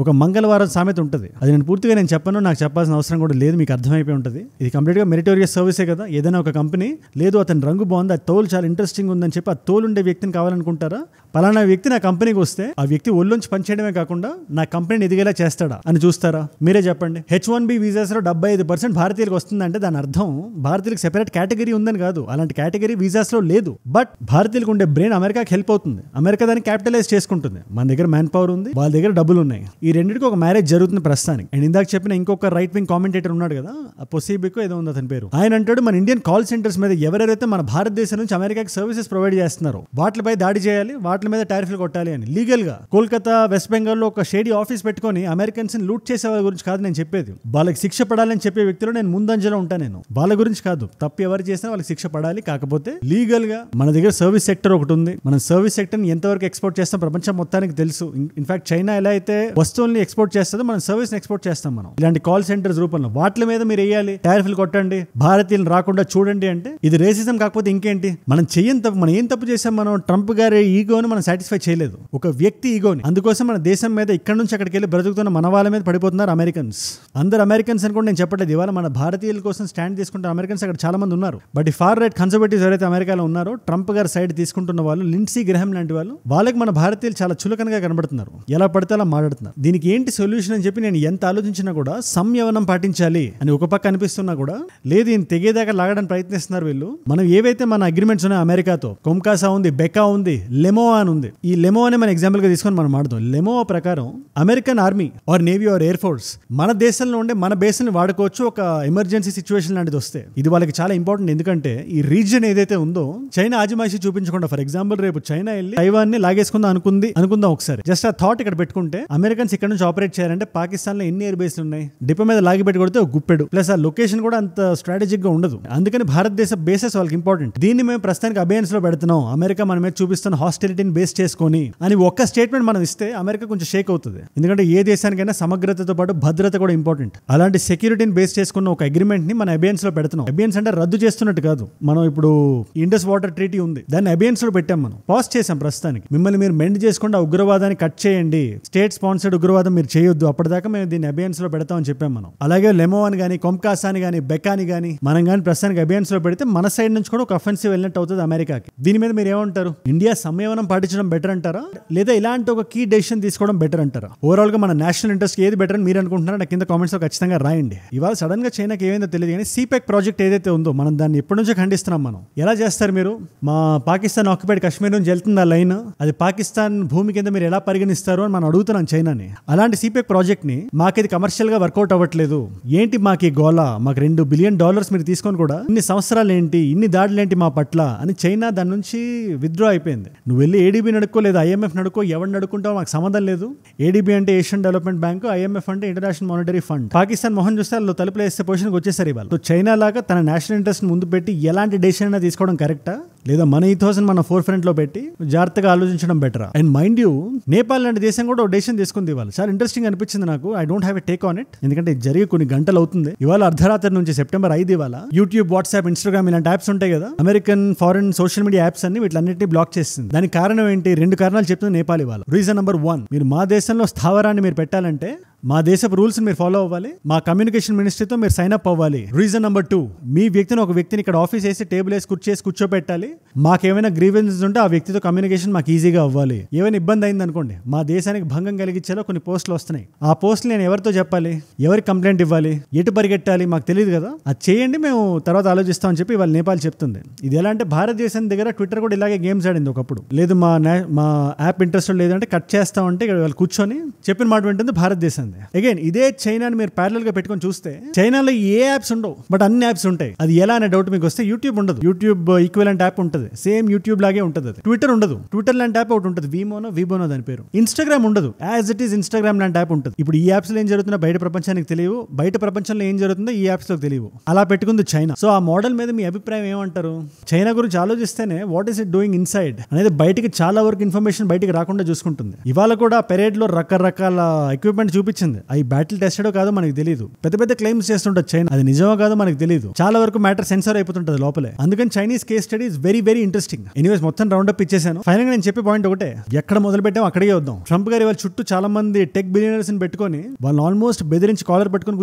ఒక మంగళవారం సామెత ఉంటుంది, అది నేను పూర్తిగా నేను చెప్పను, నాకు చెప్పాల్సిన అవసరం కూడా లేదు, మీకు అర్థమైపోయి ఉంటుంది. ఇది కంప్లీట్ గా మెరిటోరియస్ సర్వీసే కదా. ఏదైనా ఒక కంపెనీ లేదు అతని రంగు బాగుంది, ఆ తోలు చాలా ఇంట్రెస్టింగ్ ఉందని చెప్పి ఆ తోలు ఉండే వ్యక్తిని కావాలనుకుంటారా? పలానా వ్యక్తి నా కంపెనీకి వస్తే ఆ వ్యక్తి ఒళ్ళొంచి పనిచేయడమే కాకుండా నా కంపెనీని ఎదిగేలా చేస్తాడా అని చూస్తారా? మీరే చెప్పండి. H1B వీసాస్ లో 75% భారతీయులకు వస్తుందంటే దాని అర్థం భారతీయులకు సెపరేట్ కేటగిరీ ఉందని కాదు, అలాంటి కేటగిరీ వీసాస్ లో లేదు. బట్ భారతీయులకు ఉండే బ్రెయిన్ అమెరికాకి హెల్ప్ అవుతుంది, అమెరికా దాన్ని క్యాపిటలైజ్ చేసుకుంటుంది. మన దగ్గర మ్యాన్ పవర్ ఉంది, వాళ్ళ దగ్గర డబ్బులు ఉన్నాయి. ఈ రెండింటికి ఒక మ్యారేజ్ జరుగుతుంది ప్రస్తుతానికి. అండ్ ఇందాక చెప్పిన ఇంకొక రైట్ వింగ్ కామెంటేటర్ ఉన్నాడు కదా, ఆ పొసీబికో ఏదో ఉంది అతని పేరు, ఆయన అంటాడు మన ఇండియన్ కాల్ సెంటర్స్ మీద ఎవరైతే మన భారతదేశం నుంచి అమెరికాకి సర్వీసెస్ ప్రొవైడ్ చేస్తున్నారో వాటిపై దాడి చేయాలి, వాటి మీద టారిఫ్లు కొట్టాలి అని. లీగల్ గా కోల్కతా, వెస్ట్ బెంగాల్ లో ఒక షేడీ ఆఫీస్ పెట్టుకొని అమెరికన్స్ ని లూట్ చేసే వాళ్ళ గురించి కాదు నేను చెప్పేది. వాళ్ళకి శిక్ష పడాలని చెప్పే వ్యక్తులు నేను ముందంజలో ఉంటాను. నేను వాళ్ళ గురించి కాదు, తప్పు ఎవరు చేసినా వాళ్ళకి శిక్ష పడాలి. కాకపోతే లీగల్ గా మన దగ్గర సర్వీస్ సెక్టర్ ఒకటి ఉంది, మనం సర్వీస్ సెక్టర్ ని ఎంతవరకు ఎక్స్పోర్ట్ చేస్తాం ప్రపంచం మొత్తానికి తెలుసు. ఇన్ఫాక్ట్ చైనా ఎలా అయితే వస్తువుల్ని ఎక్స్పోర్ట్ చేస్తుందో మనం సర్వీస్ ని ఎక్స్పోర్ట్ చేస్తాం. మనం ఇలాంటి కాల్ సెంటర్స్ రూపంలో వాటి మీద మీరు వేయాలి, టారిఫ్లు కొట్టండి, భారతీయులు రాకుండా చూడండి అంటే ఇది రేసిజం కాకపోతే ఇంకేంటి? మనం చెయ్యని తప్పు, మనం ఏం తప్పు చేసాం? మనం ట్రంప్ గారి ఈగోని మనం సాటిస్ఫై చేయలేదు, ఒక వ్యక్తి ఈగోని. అందుకోసం మన దేశం మీద ఇక్కడ నుంచి అక్కడికి వెళ్ళి బ్రతుకుతున్న మన వాళ్ళ మీద పడిపోతున్నారు అమెరికన్స్. అందరు అమెరికన్స్ అని కూడా నేను చెప్పట్లేదు, ఇవాళ మన భారతీయుల కోసం స్టాండ్ తీసుకుంటున్న అమెరికన్స్ అక్కడ చాలా మంది ఉన్నారు. బట్ ఈ ఫార్ రైట్ కన్సర్వేటివ్స్ ఎవరైతే అమెరికాలో ఉన్నారో ట్రంప్ గారి సైడ్ తీసుకుంటున్న వాళ్ళు, లిండ్సీ గ్రహం లాంటి వాళ్ళు, వాళ్ళకి మన భారతీయులు చాలా చులకనగా కనబడుతున్నారు, ఎలా పడితే అలా మాట్లాడుతున్నారు. దీనికి ఏంటి సొల్యూషన్ అని చెప్పి నేను ఎంత ఆలోచించినా కూడా సంయమనం పాటించాలి అని ఒక పక్క అనిపిస్తున్నా కూడా లేదు, ఈయన తెగేదాకా లాగడానికి ప్రయత్నిస్తున్నారు వీళ్ళు. మనం ఏవైతే మన అగ్రిమెంట్స్ ఉన్నాయో అమెరికాతో, కొమ్కాసా ఉంది, బెకా ఉంది, లెమోవా అని ఉంది. ఈ లెమోవాని మన ఎగ్జాంపుల్ గా తీసుకొని మనం మాట్లాడదాం. లెమోవా ప్రకారం American army or navy or air force మన దేశంలో ఉండే మన బేస్ ని వాడుకోవచ్చు ఒక ఎమర్జెన్సీ సిచ్యువేషన్ లాంటిది వస్తే. ఇది వాళ్ళకి చాలా ఇంపార్టెంట్, ఎందుకంటే ఈ రీజియన్ ఏదైతే ఉందో చైనా ఆజిమాయిషీ చూపించకుండా, ఫర్ ఎగ్జాంపుల్ రేపు చైనా వెళ్ళి తైవాన్ ని లాగేసుకుందాం అనుకుందాం ఒకసారి, జస్ట్ ఆ థాట్ ఇక్కడ పెట్టుకుంటే అమెరికన్స్ ఇక్కడ నుంచి ఆపరేట్ చేయాలంటే పాకిస్తాన్ లో ఎన్ని ఎయిర్ బేస్లు ఉన్నాయి, డిపో మీద లాగి పెట్టి కొడితే ఒక గుప్పెడు, ప్లస్ ఆ లొకేషన్ కూడా అంత స్ట్రాటజిక్ గా ఉండదు. అందుకని భారతదేశ బేసెస్ వాళ్ళకి ఇంపార్టెంట్. దీన్ని మేము ప్రస్తుతానికి అబేయన్స్ లో పెడుతున్నాం, అమెరికా మన మీద చూపిస్తున్న హాస్టిలిటీని బేస్ చేసుకొని అని ఒక్క స్టేట్మెంట్ మనం ఇస్తే అమెరికా కొంచెం షేక్ అవుతుంది. ఎందుకంటే ఏ దేశానికైనా సమగ్రతతో పాటు భద్రత కూడా ఇంపార్టెంట్. అలాంటి సెక్యూరిటీని బేస్ చేసుకున్న ఒక అగ్రిమెంట్ ని మన అబేయన్స్ లో పెడుతున్నాం. అబేయన్స్ అంటే రద్దు చేస్తున్నట్టు కాదు, మనం ఇప్పుడు ఇండస్ వాటర్ ట్రీటీ ఉంది, దాన్ని అబేయన్స్ లో పెట్టాం, మనం పాస్ చేసాం ప్రస్తుతానికి. మిమ్మల్ని మీరు మెండ్ చేసుకుంటే ఆ ఉగ్రవాదాన్ని కట్ చేయండి, స్టేట్ స్పాన్సర్డ్ ఉగ్రవాదం మీరు చేయొద్దు, అప్పటిదాకా మేము దీన్ని అబేయన్స్ లో పెడతామని చెప్పాం మనం. అలాగే లెమోవాని గానీ, కొమ్కాసాని గానీ, బెకాని గానీ మనం కానీ ప్రస్తుతానికి అబేయన్స్ లో పెడితే మన సైడ్ నుంచి కూడా ఒక అఫెన్సివ్ వెళ్ళినట్టు అవుతుంది అమెరికాకి. దీని మీద మీరు ఏమంటారు? ఇండియా సంయమనం పాటించడం బెటర్ అంటారా, లేదా ఇలాంటి ఒక కీ డెసిషన్ తీసుకోవడం బెటర్ అంటారా? ఓవరాల్ గా మన నేషనల్ ఇంట్రెస్ట్ ఏది బెటర్ అని మీరు అనుకుంటున్నారో నాకు కింద కామెంట్స్ లో ఖచ్చితంగా రాయండి. ఇవాళ సడన్ గా చైనాకి ఏమైందో తెలియదు కానీ సిపెక్ ప్రాజెక్ట్ ఏదైతే ఉందో మనం దాన్ని ఎప్పటి నుంచో ఖండిస్తున్నాం. మనం ఎలా చేస్తారు మీరు? మా పాకిస్తాన్ ఆక్యుపైడ్ కాశ్మీర్ నుంచి వెళ్తుంది ఆ లైన్, అది పాకిస్తాన్ భూమి కింద మీరు ఎలా పరిగణిస్తారు అని మనం అడుగుతున్నాం చైనాని. అలాంటి సిపెక్ ప్రాజెక్ట్ ని మాకు కమర్షియల్ గా వర్కౌట్ అవ్వట్లేదు, ఏంటి మాకు ఈ గోలా, మాకు $2 బిలియన్ మీరు తీసుకొని కూడా ఇన్ని సంవత్సరాలు ఏంటి, ఇన్ని దాడులు ఏంటి మా పట్ల అని చైనా దాని నుంచి విత్డ్రా అయిపోయింది. నువ్వు వెళ్ళి ఏడీబీ నడుకో లేదా IMF నడుకో, ఎవరు నడుకుంటావు మాకు సంబంధం లేదు. ఏడీబీ అంటే ఏషియన్ డెవలప్మెంట్ బ్యాంక్, IMF అంటే ఇంటర్నేషనల్ మానిటరీ ఫండ్. పాకిస్తాన్ మొహం చూస్తే వాళ్ళు తలుపులు వేసే పొజిషన్కి వచ్చేసారు ఇవాళ. చైనా లాగా తన నేషనల్ ఇంట్రెస్ట్ ముందు పెట్టి ఎలాంటి డెసిషన్ అయినా తీసుకోవడం కరెక్టా? లేదా మన ఈథోస్ మన ఫోర్ ఫ్రంట్ లో పెట్టి జాగ్రత్తగా ఆలోచించడం better. And mind you, Nepal లాంటి దేశం కూడా ఒక డెసిషన్ తీసుకుంది ఇవాళ. చాలా ఇంట్రెస్టింగ్ అనిపించింది నాకు. I don't have a take on it, ఎందుకంటే జరిగి కొన్ని గంటలు అవుతుంది. ఇవాళ అర్ధరాత్రి నుంచి సెప్టెంబర్ 5 ఇవాళ యూట్యూబ్, వాట్సాప్, ఇన్స్టాగ్రామ్ ఇలాంటి యాప్స్ ఉంటాయి కదా, American foreign social media apps అన్ని వీటిలన్నింటినీ బ్లాక్ చేసింది. దానికి కారణం ఏంటి? 2 కారణాలు చెప్తుంది నేపాల్ ఇవాళ. రీజన్ నెంబర్ 1, మీరు మా దేశంలో స్థావరాన్ని మీరు పెట్టాలంటే మా దేశపు రూల్స్ మీరు ఫాలో అవ్వాలి, మా కమ్యూనికేషన్ మినిస్ట్రీతో మీరు సైన్ అప్ అవ్వాలి. రీజన్ నెంబర్ 2, మీ వ్యక్తిని ఒక వ్యక్తిని ఇక్కడ ఆఫీస్ వేసి టేబుల్ వేసి కూర్చోబెట్టాలి. మాకేమైనా గ్రీవెన్సెస్ ఉంటే ఆ వ్యక్తితో కమ్యూనికేషన్ మాకు ఈజీగా అవ్వాలి. ఏమైనా ఇబ్బంది అయింది అనుకోండి, మా దేశానికి భంగం కలిగించేలా కొన్ని పోస్టులు వస్తున్నాయి. ఆ పోస్టులు నేను ఎవరితో చెప్పాలి, ఎవరికి కంప్లైంట్ ఇవ్వాలి, ఎటు పరిగెట్టాలి మాకు తెలియదు కదా. అది చేయండి, మేము తర్వాత ఆలోచిస్తామని చెప్పి వాళ్ళు నేపాల్ చెప్తుంది. ఇది ఎలా అంటే భారతదేశం దగ్గర ట్విట్టర్ కూడా ఇలాగే గేమ్స్ ఆడింది ఒకప్పుడు. లేదు మా యాప్ ఇంట్రెస్ట్ లేదంటే కట్ చేస్తామంటే ఇక్కడ వాళ్ళు కూర్చొని చెప్పిన మాట వింటుంది భారతదేశం. అగైన్ ఇదే చైనాని మీరు ప్యారలల్ గా పెట్టుకొని చూస్తే చైనాలో ఏ యాప్స్ ఉండవు, బట్ అన్ని యాప్స్ ఉంటాయి. అది ఎలా అనే డౌట్ మీకు వస్తే యూట్యూబ్ ఉండదు. యూట్యూబ్ ఈక్వలెంట్ యాప్ ఉంటుంది, సేమ్ యూట్యూబ్ లాగే ఉంటుంది. అది ట్విట్టర్ ఉండదు, ట్విట్టర్ లాంటి యాప్ ఒకటి ఉంటుంది, వీబోనో దాని పేరు. ఇన్స్టాగ్రామ్ ఉండదు, యాజ్ ఇట్ ఈస్ ఇన్స్టాగ్రామ్ లాంటి యాప్ ఉంటుంది. ఇప్పుడు ఈ యాప్స్ లో ఏం జరుగుతుందో బయట ప్రపంచానికి తెలియవు, బయట ప్రపంచంలో ఏం జరుగుతుందో ఈ యాప్స్ లో తెలియవు. అలా పెట్టుకుంది చైనా. సో ఆ మోడల్ మీద మీ అభిప్రాయం ఏమంటారు? చైనా గురించి ఆలోచిస్తేనే what is it doing inside అనేది బయటికి చాలా వరకు ఇన్ఫర్మేషన్ బయటికి రాకుండా చూసుకుంటుంది. ఇవాళ కూడా పెరేడ్ లో రకరకాల ఎక్విప్మెంట్ చూపించింది. అవి బ్యాటిల్ టెస్టెడో కాదో మనకు తెలియదు. పెద్ద పెద్ద క్లెయిమ్స్ చేస్తుంటుంది చైనా, అది నిజమో కాదో మనకు తెలియదు. చాలా వరకు మ్యాటర్ సెన్సార్ అయిపోతుంటది లోపలే. అందుకని Chinese case study is very very interesting. Anyways మొత్తం రౌండ్ అప్ ఇచ్చేసాను. ఫైనల్ గా నేను చెప్పే పాయింట్ ఒకటే, ఎక్కడ మొదలు పెట్టాం అక్కడికే వద్దాం. ట్రంప్ గారి వాళ్ళ చుట్టూ చాలా మంది టెక్ బిలియనర్స్ ని పెట్టుకొని వాళ్ళు ఆల్మోస్ట్ బెదిరించి కాలర్ పట్టుకొని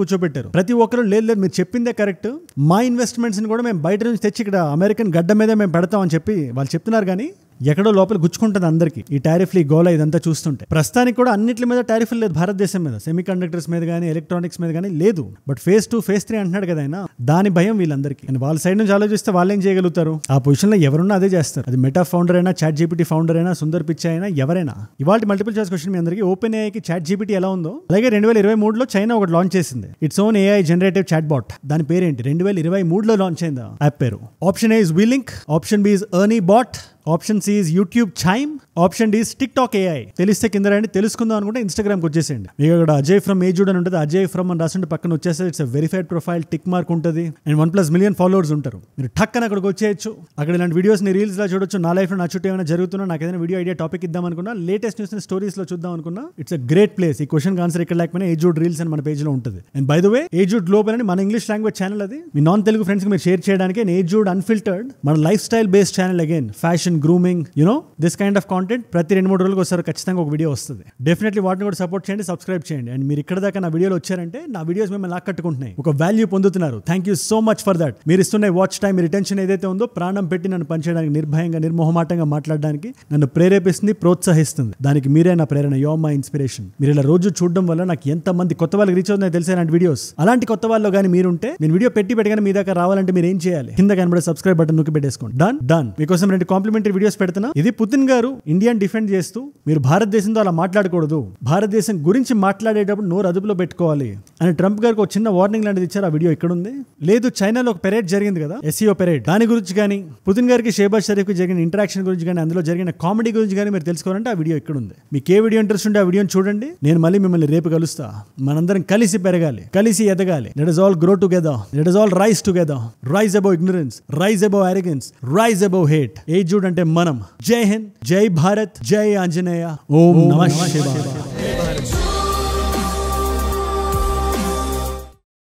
కూర్చోబెట్టారు. ప్రతి ఒక్కరు లేదు మీరు చెప్పిందే కరెక్ట్, మా ఇన్వెస్ట్మెంట్స్ ని కూడా మేము బయట నుంచి తెచ్చి ఇక్కడ అమెరికన్ గడ్డ మీద మేము పెడతామని చెప్పి వాళ్ళు చెప్తున్నారు. కానీ ఎక్కడో లోపల గుచ్చుకుంటుంది అందరికి ఈ టారిఫ్లు, ఈ గోల ఇదంతా చూస్తుంటే. ప్రస్తుతానికి కూడా అన్నిటి మీద టారిఫ్లు లేదు భారతదేశం మీద, సెమీ కండక్టర్స్ మీద కానీ ఎలక్ట్రానిక్స్ మీద కానీ లేదు. బట్ ఫేజ్ 2 ఫేజ్ 3 అంటున్నాడు కదా ఆయన, దాని భయం వీళ్ళందరికీ. అండ్ వాళ్ళ సైడ్ నుంచి ఆలోచిస్తే వాళ్ళు ఏం చేయగలుగుతారు? ఆ పొజిషన్ లో ఎవరున్నా అదే చేస్తారు. అది మెటా ఫౌండర్ అయినా, చాట్ జీపీటీ ఫౌండర్ అయినా, సుందర్ పిచ్చై అయినా, ఎవరైనా. ఇవాళ మల్టిపుల్ చాయిస్ క్వశ్చన్ మీ అందరికీ, ఓపెన్ ఏఐకి చాట్ జీపీటీ ఎలా ఉందో అలాగే 2023లో చైనా ఒకటి లాంచ్ చేసింది, it's own AI generative chat bot. దాని పేరేంటి? 2023లో లాంచ్ అయింది యాప్ పేరు. Option A is WeLink, option B is Ernie Bot, option C is YouTube Chime, option D is TikTok AI. తెలిస్తే కింద రండి, తెలుసుకుందాం అనుకుంటే ఇన్స్టాగ్రామ్కి వచ్చేసేయండి. మీకు అక్కడ అజయ్ ఫ్రమ్ ఏజూడ్ అని ఉంటుంది, అజయ్ ఫ్రమ్ అని రాస్తుంటే పక్కన వచ్చేస్తే it's verified profile, tick mark ఉంటుంది అండ్ 1+ మిలియన్ ఫాలోవర్స్ ఉంటారు. మీరు టక్ అని అక్కడికి వచ్చేయచ్చు. అక్కడ ఇలాంటి వీడియోస్ ని రీల్స్ లా చూడొచ్చు. నా లైఫ్ లో నా చుట్టూ ఏమైనా జరుగుతున్నా, నాకు ఏదైనా వీడియో ఐడియా టాపిక్ ఇద్దాం అనుకున్నా, లేటెస్ట్ న్యూస్ స్టోరీస్ లో చూద్దాం అనుకున్నా, ఇట్స్ అ గ్రేట్ ప్లేస్. ఈ క్వశ్చన్ ఆన్సర్ ఇక్కడ లేకపోయినా ఏజూడ్ రీల్స్ అని మన పేజ్ లో ఉంటుంది. అండ్ బై ద వే ఏజూడ్ గ్లోబల్ అని మన ఇంగ్లీష్ లాంగ్వేజ్ ఛానల్, అది మీ నాన్ తెలుగు ఫ్రెండ్స్ కి మీరు షేర్ చేయడానికి. ఏజూడ్ అన్ఫిల్టర్డ్ మన life style based channel. Again fashion, grooming, you know this kind of content ప్రతి 2-3 రోజులకు ఒకసారి ఖచ్చితంగా ఒక వీడియో వస్తుంది. డెఫినెట్లీ వాటిని కూడా సపోర్ట్ చేయండి, సబ్స్క్రైబ్ చేయండి. అండ్ మీరు ఇక్కడ దాకా నా వీడియోలో వచ్చారంటే నా వీడియోస్ మిమ్మల్ని లాక్కట్టుకుంటున్నాయి, ఒక వాల్యూ పొందుతున్నారు. Thank you so much for that. మీరు ఇస్తున్న వాచ్ టైం, మీ రిటెన్షన్ ఏదైతే ఉందో, ప్రాణం పెట్టి నన్ను పనిచేయడానికి, నిర్భయంగా, నిర్మోహమాటంగా మాట్లాడడానికి నన్ను ప్రేరేపిస్తుంది, ప్రోత్సహిస్తుంది. దానికి మీరే నా ప్రేరణ, యు ఆర్ మై ఇన్స్పిరేషన్. మీరు ఇలా రోజు చూడడం వల్ల నాకు ఎంతమంది కొత్త వాళ్ళకి రీచ్ అవుతుందో తెలిసే ఇలాంటి వీడియోస్. అలాంటి కొత్త వాళ్ళు కానీ మీరుంటే, నేను వీడియో పెట్టగానే మీ దాకా రావాలంటే మీరు ఏం చేయాలి? కింద కనబడే సబ్స్క్రైబ్ బటన్ నొక్కి పెట్టేసుకోండి. డన్. మీకోసం 2 కాంప్లిమెంటరీ వీడియోస్ పెడుతున్నా. ఇది పుతిన్ గారు ఇండియాని డిఫెండ్ చేస్తూ, మీరు భారతదేశంతో అలా మాట్లాడకూడదు, భారతదేశం గురించి మాట్లాడేటప్పుడు నోరు అదుపులో పెట్టుకోవాలి అని ట్రంప్ గారికి ఒక చిన్న వార్నింగ్ లాంటిది ఇచ్చారు. ఆ వీడియో ఇక్కడ ఉంది. లేదు చైనాలో ఒక పెరేడ్ జరిగింది కదా, SEO పెరేడ్, దాని గురించి కానీ, పుతిన్ గారికి షేబాజ్ షరీఫ్ కి జరిగిన ఇంటరాక్షన్ గురించి కానీ, అందులో జరిగిన కామెడీ గురించి కానీ మీరు తెలుసుకోవాలంటే ఆ వీడియో ఇక్కడ ఉంది. మీకు ఏ వీడియో ఇంట్రెస్ట్ ఉంటే ఆ వీడియోని చూడండి. నేను మళ్ళీ మిమ్మల్ని రేపు కలుస్తా. మనందరం కలిసి పెరగాలి, కలిసి ఎదగాలి. Let us all grow together, let us all rise together, rise above ignorance, rise above arrogance, rise above hate. ఏజూడ్ అంటే మనం. జై హింద్, జై భారత్, జై ఆంజనేయ, ఓం నమః శివాయ.